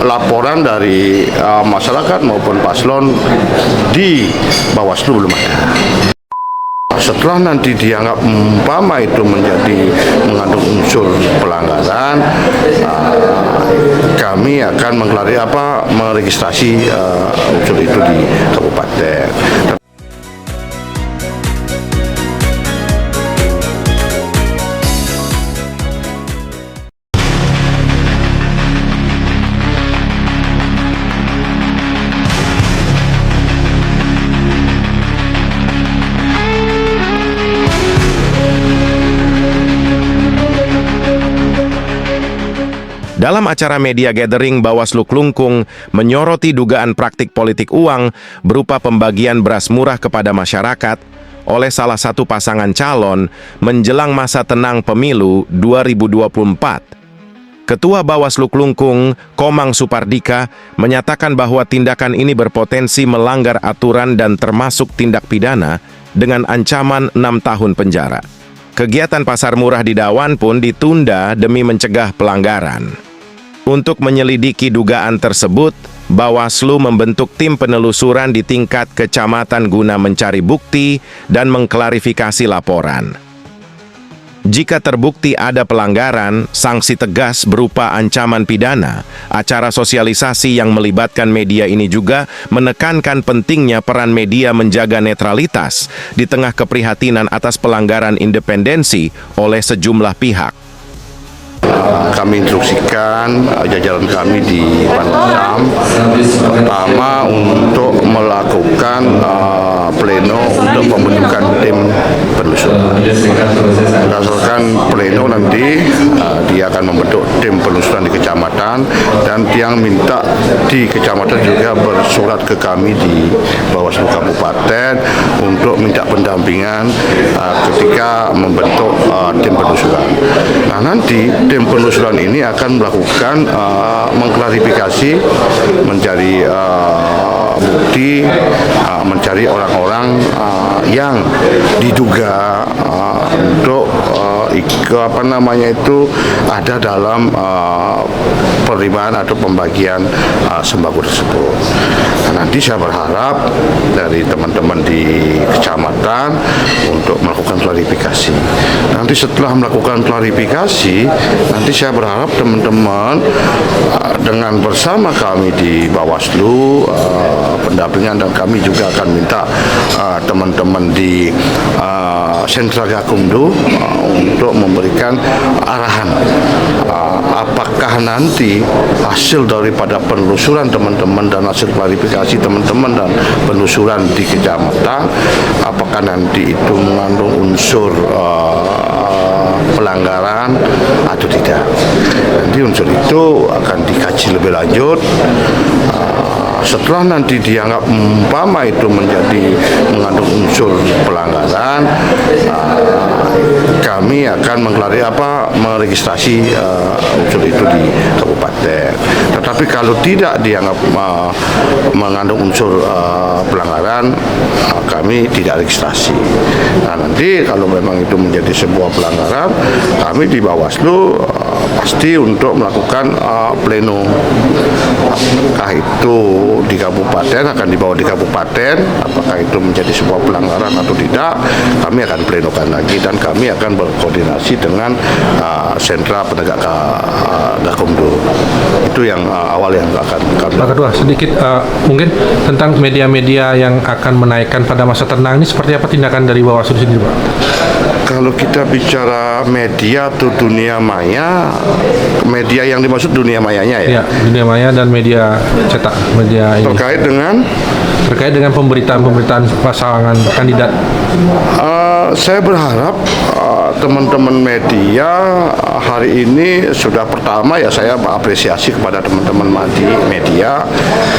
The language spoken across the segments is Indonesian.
Laporan dari masyarakat maupun paslon di Bawaslu belum ada. Setelah nanti dianggap umpama itu mengandung unsur pelanggaran, kami akan meregistrasi unsur itu di kabupaten. Dalam acara media gathering, Bawaslu Klungkung menyoroti dugaan praktik politik uang berupa pembagian beras murah kepada masyarakat oleh salah satu pasangan calon menjelang masa tenang pemilu 2024. Ketua Bawaslu Klungkung, Komang Supardika, menyatakan bahwa tindakan ini berpotensi melanggar aturan dan termasuk tindak pidana dengan ancaman 6 tahun penjara. Kegiatan pasar murah di Dawan pun ditunda demi mencegah pelanggaran. Untuk menyelidiki dugaan tersebut, Bawaslu membentuk tim penelusuran di tingkat kecamatan guna mencari bukti dan mengklarifikasi laporan. Jika terbukti ada pelanggaran, sanksi tegas berupa ancaman pidana. Acara sosialisasi yang melibatkan media ini juga menekankan pentingnya peran media menjaga netralitas di tengah keprihatinan atas pelanggaran independensi oleh sejumlah pihak. Kami instruksikan jajaran kami di Panwascam pertama untuk melakukan pleno untuk pembentukan tim penelusuran. Berdasarkan pleno nanti dia akan membentuk tim penelusuran di kecamatan, dan yang minta di kecamatan juga bersurat ke kami di Bawaslu Kabupaten untuk minta pendampingan ketika membentuk tim penelusuran. Nah, nanti tim penelusuran ini akan melakukan mengklarifikasi, mencari bukti, mencari orang-orang yang diduga untuk ada dalam penerimaan atau pembagian sembako tersebut. Nah, nanti saya berharap dari teman-teman di kecamatan untuk melakukan klarifikasi. Nanti setelah melakukan klarifikasi, nanti saya berharap teman-teman dengan bersama kami di Bawaslu pendampingan, dan kami juga akan minta teman-teman di Sentra Gakumdu untuk memberikan arahan apakah nanti hasil daripada penelusuran teman-teman dan hasil klarifikasi teman-teman dan penelusuran di kecamatan, apakah nanti itu mengandung unsur pelanggaran atau tidak. Nanti unsur itu akan dikaji lebih lanjut. Setelah nanti dianggap umpama itu mengandung unsur pelanggaran, kami akan meregistrasi unsur itu di kabupaten. Tetapi kalau tidak dianggap mengandung unsur pelanggaran, kami tidak registrasi. Nah, nanti kalau memang itu menjadi sebuah pelanggaran, kami di Bawaslu pasti untuk melakukan pleno. Apakah itu di kabupaten, akan dibawa di kabupaten, apakah itu menjadi sebuah pelanggaran atau tidak, kami akan plenokan lagi, dan kami akan berkoordinasi dengan sentra penegak Gakumdu. Itu yang awal yang akan kami. Pak Ketua, sedikit mungkin tentang media-media yang akan menaikkan pada masa tenang ini, seperti apa tindakan dari Bawaslu sendiri, Pak? Kalau kita bicara media atau dunia maya, media yang dimaksud dunia mayanya ya? Ya, dunia maya dan media cetak, media ini. Terkait dengan pemberitaan pasangan kandidat. Saya berharap teman-teman media hari ini sudah pertama ya, saya mengapresiasi kepada teman-teman media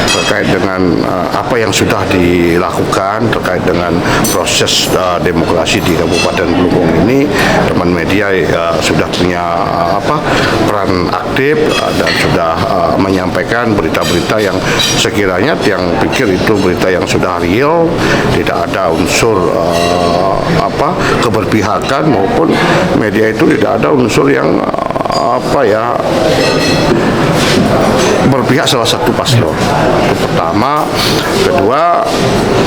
terkait dengan apa yang sudah dilakukan terkait dengan proses demokrasi di Kabupaten Klungkung ini. Teman media sudah punya peran aktif dan sudah menyampaikan berita-berita yang sekiranya yang pikir itu berita yang sudah real, tidak ada unsur keberpihakan, maupun media itu tidak ada unsur yang berpihak salah satu paslon. Itu pertama. Kedua,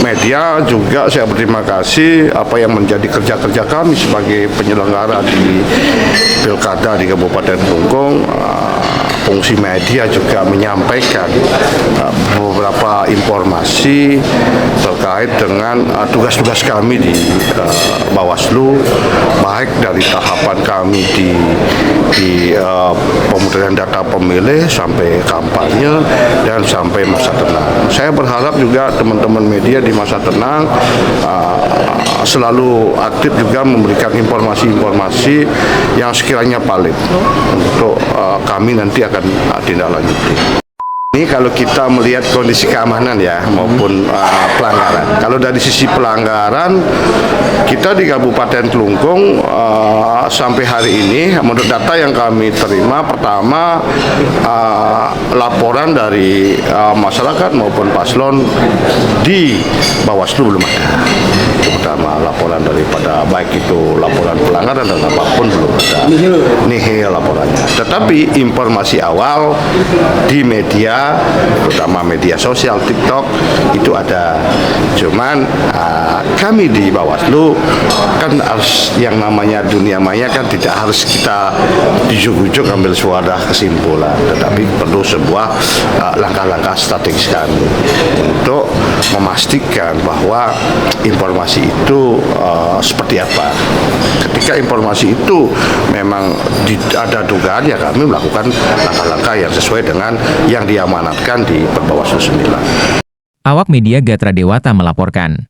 media juga saya berterima kasih apa yang menjadi kerja-kerja kami sebagai penyelenggara di Pilkada di Kabupaten Klungkung. Fungsi media juga menyampaikan beberapa informasi terkait dengan tugas-tugas kami di Bawaslu, baik dari tahapan kami di pemudahan data pemilih sampai kampanye dan sampai masa tenang. Saya berharap juga teman-teman media di masa tenang selalu aktif juga memberikan informasi-informasi yang sekiranya valid untuk kami nanti akan tindak lanjuti. Ini kalau kita melihat kondisi keamanan ya maupun pelanggaran. Kalau dari sisi pelanggaran, kita di Kabupaten Klungkung sampai hari ini menurut data yang kami terima, pertama laporan dari masyarakat maupun paslon di Bawaslu belum ada. Pertama laporan daripada baik itu laporan pelanggaran dan apapun belum ada. Nihil laporannya. Tetapi informasi awal di media, terutama media sosial TikTok itu ada. Cuman kami di Bawaslu kan harus yang namanya dunia maya kan tidak harus kita dijuk-ujuk ambil suara kesimpulan, tetapi perlu sebuah langkah-langkah strategis kami untuk memastikan bahwa informasi itu seperti apa. Ketika informasi itu memang ada dugaan, ya kami melakukan langkah-langkah yang sesuai dengan yang diamanatkan di Perbawaslu 9. Awak media Gatra Dewata melaporkan.